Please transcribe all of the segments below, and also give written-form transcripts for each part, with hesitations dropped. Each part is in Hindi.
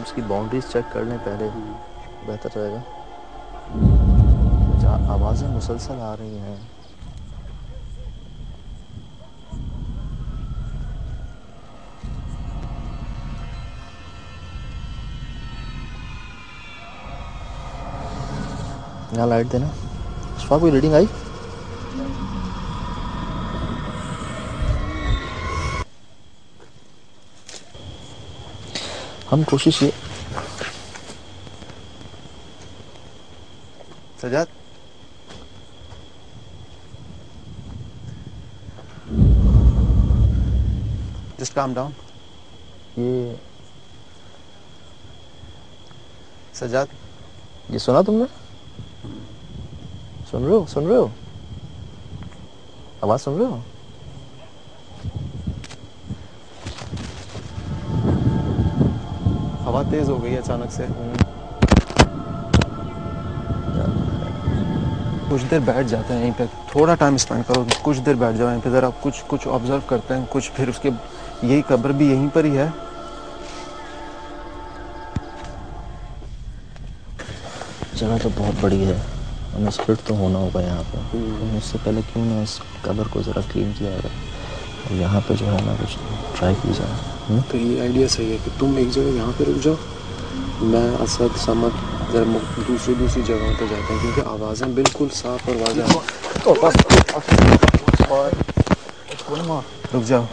उसकी बाउंड्रीज चेक कर लें पहले, बेहतर रहेगा। जहाँ आवाज़ें मुसलसल आ रही हैं, यहाँ लाइट देना। अशफाक, कोई रीडिंग आई? हम कोशिश ये सजाद, जस्ट काम डाउन। ये सजाद, ये सुना तुमने? सुन रहे हो? सुन रहे हो? आवाज़ सुन रहे हो? हवा तेज हो गई है अचानक से। कुछ देर बैठ जाते हैं यहीं पे, थोड़ा टाइम स्पेंड करो, कुछ देर बैठ जाओ यहीं पे, ज़रा कुछ ऑब्जर्व करते हैं कुछ। फिर उसके यही कब्र भी यहीं पर ही है। जगह तो बहुत बड़ी है, हमें स्प्लिट तो होना होगा यहाँ पे। तो उससे पहले क्यों ना इस कब्र को ज़रा क्लीन किया जाए और यहाँ पे जो है ना कुछ ट्राई की जाए। तो ये आइडिया सही है कि तुम एक जगह यहाँ पे रुक जाओ, मैं असद समद जरा दूसरी जगहों पे जाते हैं, क्योंकि आवाज़ें बिल्कुल साफ और वाज़ेह हैं। रुक जाओ।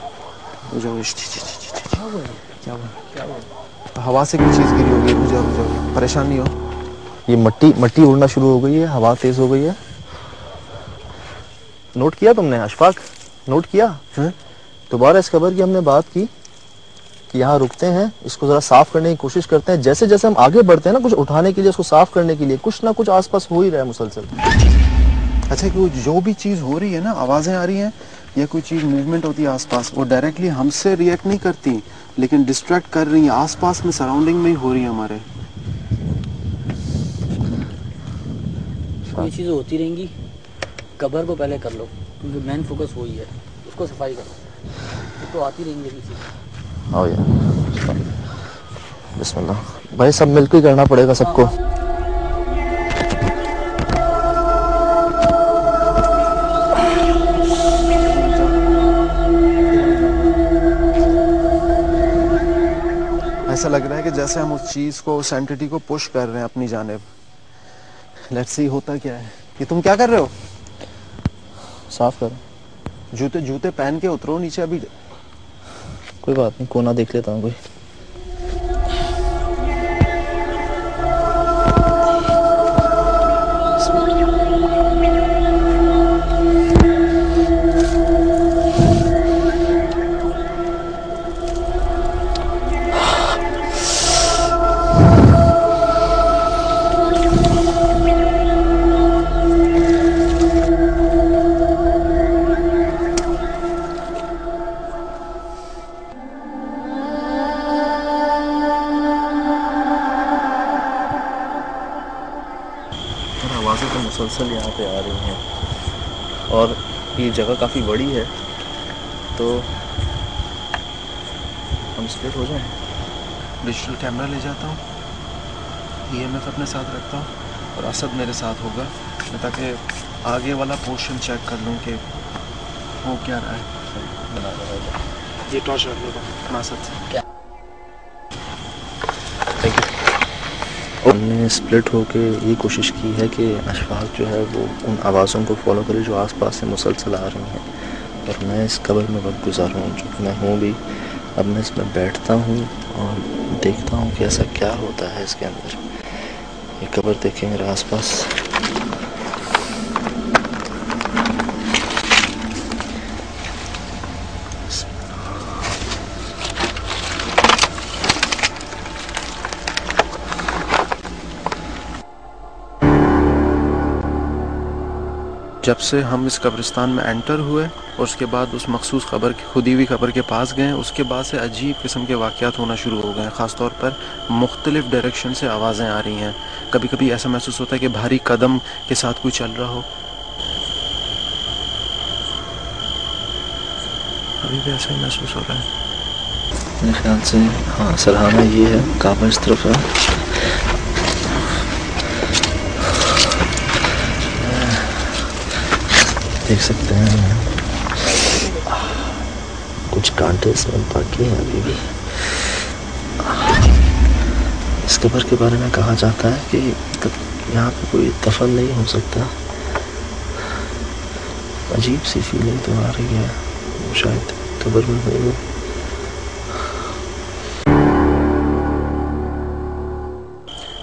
क्या हुआ? हवा से कोई चीज़ गिरी होगी। रुक जाओ, परेशान नहीं हो। ये मट्टी उड़ना शुरू हो गई है, हवा तेज हो गई है। नोट किया तुमने अशफाक? नोट किया? दोबारा इस कब्र की हमने बात की कि यहाँ रुकते हैं, इसको जरा साफ करने की कोशिश करते हैं। जैसे जैसे हम आगे बढ़ते हैं ना, कुछ उठाने के लिए, उसको साफ करने के लिए, कुछ ना कुछ आसपास हो ही रहा है मुसलसल। अच्छा, कि जो भी चीज़ हो रही है ना, आवाज़ें आ रही हैं या कोई चीज़ मूवमेंट होती है आसपास, वो डायरेक्टली हमसे रिएक्ट नहीं करती, लेकिन डिस्ट्रैक्ट कर रही हैं, आसपास में सराउंडिंग में ही हो रही है हमारे। कोई चीज़ होती रहेंगी, कब्र को पहले कर लो, क्योंकि मेन फोकस वही है, उसको सफाई करो, तो आती रहेंगी चीज़ें। आओ यार, बिस्मिल्लाह भाई, सब मिलकर करना पड़ेगा सबको। ऐसा लग रहा है कि जैसे हम उस चीज़ को, उस एंटिटी को पुश कर रहे हैं अपनी जानिब। लेट्स सी होता क्या है। ये तुम क्या कर रहे हो? साफ करो। जूते पहन के उतरो नीचे अभी। कोई बात नहीं, कोना देख लेता हूँ कोई। आवाज़ें तो मुसलसल यहाँ पे आ रही हैं और ये जगह काफ़ी बड़ी है, तो हम स्प्लिट हो जाएं। डिजिटल कैमरा ले जाता हूँ, EMF अपने साथ रखता हूँ और असद मेरे साथ होगा, ताकि आगे वाला पोर्शन चेक कर लूँ कि हो क्या रहा है। ये टॉर्च रख देगा असद। Thank you. हमने स्प्लिट होके ये कोशिश की है कि अशफाक जो है वो उन आवाज़ों को फॉलो करे जो आसपास से मुसलसल आ रही हैं, और मैं इस कब्र में वक्त गुजारूँ जो कि मैं हूँ भी। अब मैं इसमें बैठता हूँ और देखता हूँ कि ऐसा क्या होता है इसके अंदर। ये कब्र देखें मेरे आसपास। जब से हम इस कब्रिस्तान में एंटर हुए और उसके बाद उस मखसूस खबर की, खुदी हुई खबर के पास गए, उसके बाद से अजीब किस्म के वाक़यात होना शुरू हो गए। ख़ास तौर पर मुख्तलिफ़ डायरेक्शन से आवाज़ें आ रही हैं। कभी कभी ऐसा महसूस होता है कि भारी कदम के साथ कोई चल रहा हो। अभी भी ऐसा ही महसूस हो रहा है। मेरे ख्याल से हाँ सरहाना ये है, काबा इस तरफ है। देख सकते हैं कुछ कांटे इसमें बाकी हैं अभी भी। इस कब्र के बारे में कहा जाता है कि यहाँ पे कोई दफन नहीं हो सकता। अजीब सी फीलिंग तो आ रही है, शायद कब्र में हो।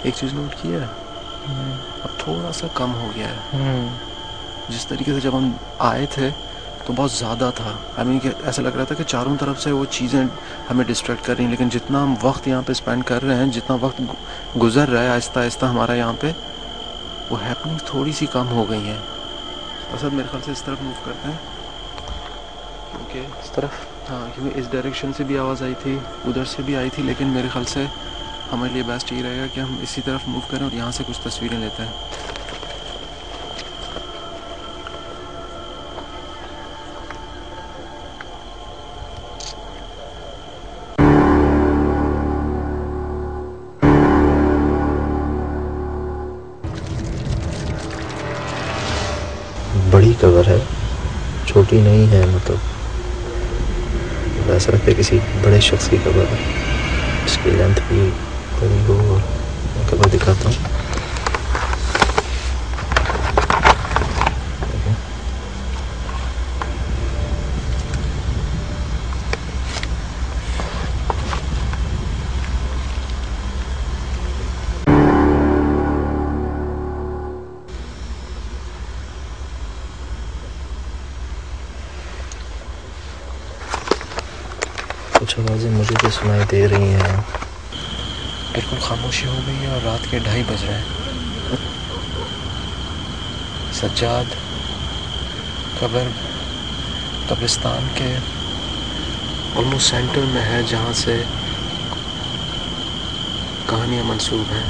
एक चीज़ नोट की है, अब थोड़ा सा कम हो गया है। जिस तरीके से जब हम आए थे तो बहुत ज़्यादा था। आई मीन कि ऐसा लग रहा था कि चारों तरफ से वो चीज़ें हमें डिस्ट्रैक्ट कर रही हैं, लेकिन जितना हम वक्त यहाँ पे स्पेंड कर रहे हैं, जितना वक्त गुजर रहा है आहिस्ता आहिस्ता हमारा यहाँ पे, वो हैपनिंग थोड़ी सी कम हो गई हैं। असद मेरे ख्याल से इस तरफ मूव करते हैं, क्योंकि इस तरफ, हाँ, क्योंकि इस डायरेक्शन से भी आवाज़ आई थी, उधर से भी आई थी, लेकिन मेरे ख्याल से हमारे लिए बेस्ट ये रहेगा कि हम इसी तरफ मूव करें और यहाँ से कुछ तस्वीरें लेते हैं। बड़ी कब्र है, छोटी नहीं है। मतलब ऐसा लगता है किसी बड़े शख्स की कब्र है। इसकी लेंथ भी बड़ी हो। और मैं कब्र दिखाता हूँ। कुछ आवाज़ें मुझे भी सुनाई दे रही हैं। बिल्कुल खामोशी हो गई है और रात के 2:30 बज रहे हैं। सज्जाद कब्रिस्तान के ऑलमोस्ट सेंटर में है, जहाँ से कहानियाँ मंसूब हैं,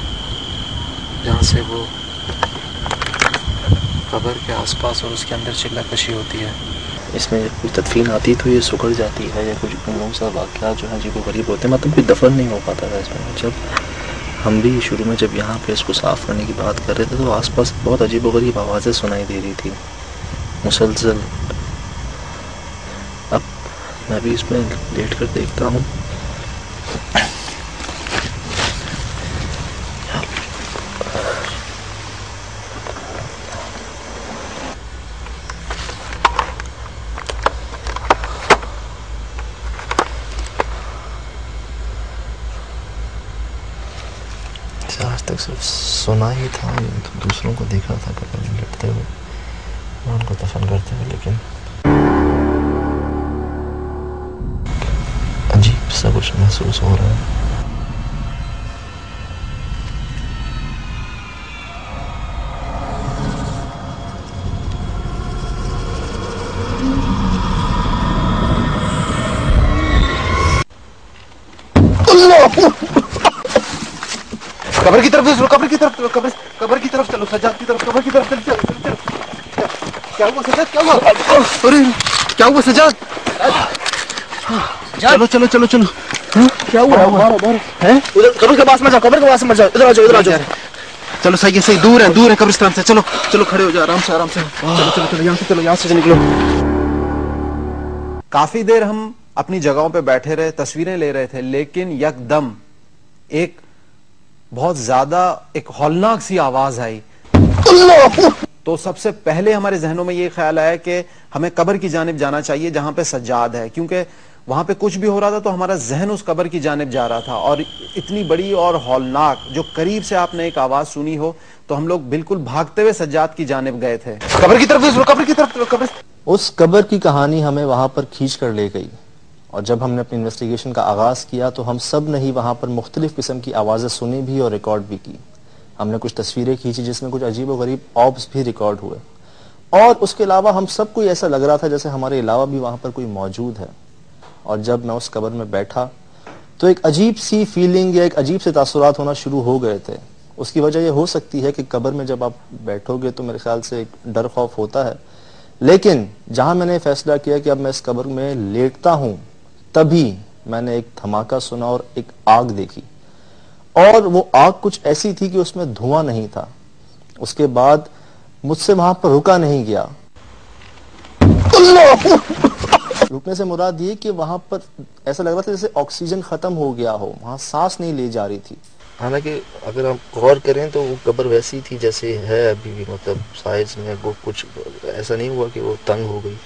जहाँ से वो कब्र के आसपास और उसके अंदर चिल्लाकशी होती है। इसमें कुछ तदफीन आती तो ये सुखड़ जाती है, या कुछ उन सा वाक़या जो है अजीब व गरीब होते हैं। मतलब कोई दफन नहीं हो पाता था इसमें। जब हम भी शुरू में जब यहाँ पे इसको साफ़ करने की बात कर रहे थे तो आसपास बहुत अजीब व गरीब आवाज़ें सुनाई दे रही थी मुसलसल। अब मैं भी इसमें लेट कर देखता हूँ। आज तक सिर्फ सुना ही था, तो दूसरों को देखा था कब्र में लेटते हुए और उनको दफन करते हुए, लेकिन अजीब सा कुछ महसूस हो रहा है। कब्र की तरफ चलो, कब्र की तरफ, कब्र की तरफ चलो, सज्जाद की तरफ, कब्र की तरफ चलो, चलो। क्या हुआ सज्जाद, क्या हुआ? अरे क्या हुआ सज्जाद? चलो चलो चलो चलो, क्या हुआ? बाहर हैं? उधर कब्र के पास मत जाओ, कब्र के पास मत जाओ, इधर आ जाओ, इधर आ जाओ। चलो सही है, सही, दूर है कब्रिस्तान से। चलो चलो, खड़े हो जाओ, आराम से आराम से। चलो चलो चलो, यहाँ से चलो, यहाँ से निकलो। काफी देर हम अपनी जगहों पे बैठे रहे, तस्वीरें ले रहे थे, लेकिन यकदम एक बहुत ज्यादा एक हौलनाक सी आवाज आई। तो सबसे पहले हमारे जहनों में ये ख्याल आया कि हमें कब्र की जानिब जाना चाहिए जहां पे सज्जाद है, क्योंकि वहां पे कुछ भी हो रहा था तो हमारा जहन उस कब्र की जानिब जा रहा था। और इतनी बड़ी और हौलनाक, जो करीब से आपने एक आवाज सुनी हो, तो हम लोग बिल्कुल भागते हुए सज्जाद की जानिब गए थे। कब्र की तरफ, कब्र की तरफ, कब्र। उस कब्र की कहानी हमें वहां पर खींच कर ले गई, और जब हमने अपनी इन्वेस्टिगेशन का आगाज़ किया तो हम सब ने ही वहाँ पर मुख्तलिफ़ किस्म की आवाज़ें सुनी भी और रिकॉर्ड भी की। हमने कुछ तस्वीरें खींची जिसमें कुछ अजीब व गरीब ऑब्स भी रिकॉर्ड हुए, और उसके अलावा हम सबको ऐसा लग रहा था जैसे हमारे अलावा भी वहाँ पर कोई मौजूद है। और जब मैं उस कब्र में बैठा तो एक अजीब सी फीलिंग या एक अजीब से तासुरात होना शुरू हो गए थे। उसकी वजह यह हो सकती है कि कब्र में जब आप बैठोगे तो मेरे ख्याल से एक डर खौफ होता है, लेकिन जहाँ मैंने फैसला किया कि अब मैं इस कब्र में लेटता हूँ, तभी मैंने एक धमाका सुना और एक आग देखी, और वो आग कुछ ऐसी थी कि उसमें धुआं नहीं था। उसके बाद मुझसे वहां पर रुका नहीं गया। रुकने से मुराद ये कि वहां पर ऐसा लग रहा था जैसे ऑक्सीजन खत्म हो गया हो, वहां सांस नहीं ले जा रही थी। हालांकि अगर हम गौर करें तो वो कब्र वैसी थी जैसे है अभी भी, मतलब साइज में वो कुछ ऐसा नहीं हुआ कि वो तंग हो गई,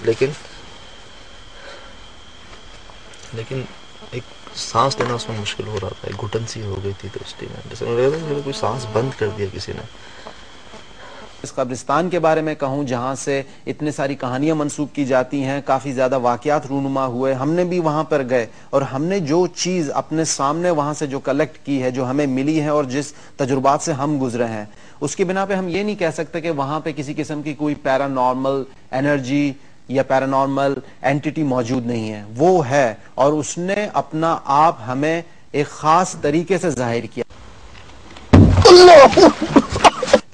लेकिन एक सांस लेना उसमें मुश्किल हो रहा था, एक घुटन सी हो गई थी। तो उस टाइम जैसे लग रहा था कि कोई सांस बंद कर दिया किसी ने। इस कब्रिस्तान के बारे में कहूं जहां से इतने सारी कहानियां मंसूब की जाती हैं, काफी ज्यादा वाकयात रूनुमा हुए, हमने भी वहां पर गए और हमने जो चीज अपने सामने वहां से जो कलेक्ट की है, जो हमें मिली है और जिस तजुर्बात से हम गुजरे हैं, उसकी बिना पे हम ये नहीं कह सकते कि वहां पे किसी किस्म की कोई पैरानॉर्मल एनर्जी या पैरानॉर्मल एंटिटी मौजूद नहीं है। वो है और उसने अपना आप हमें एक खास तरीके से जाहिर किया।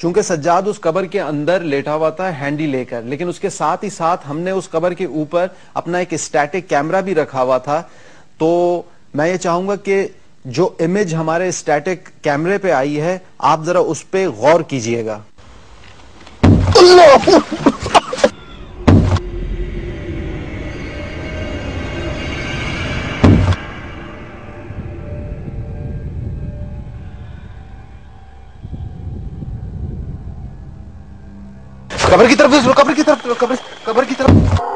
चूंकि सज्जाद उस कब्र के अंदर लेटा हुआ था हैंडी लेकर, लेकिन उसके साथ ही साथ हमने उस कब्र के ऊपर अपना एक स्टैटिक कैमरा भी रखा हुआ था। तो मैं ये चाहूंगा कि जो इमेज हमारे स्टैटिक कैमरे पे आई है, आप जरा उस पे गौर कीजिएगा। कब्र की तरफ, कब्र की तरफ, कब्र की तरफ।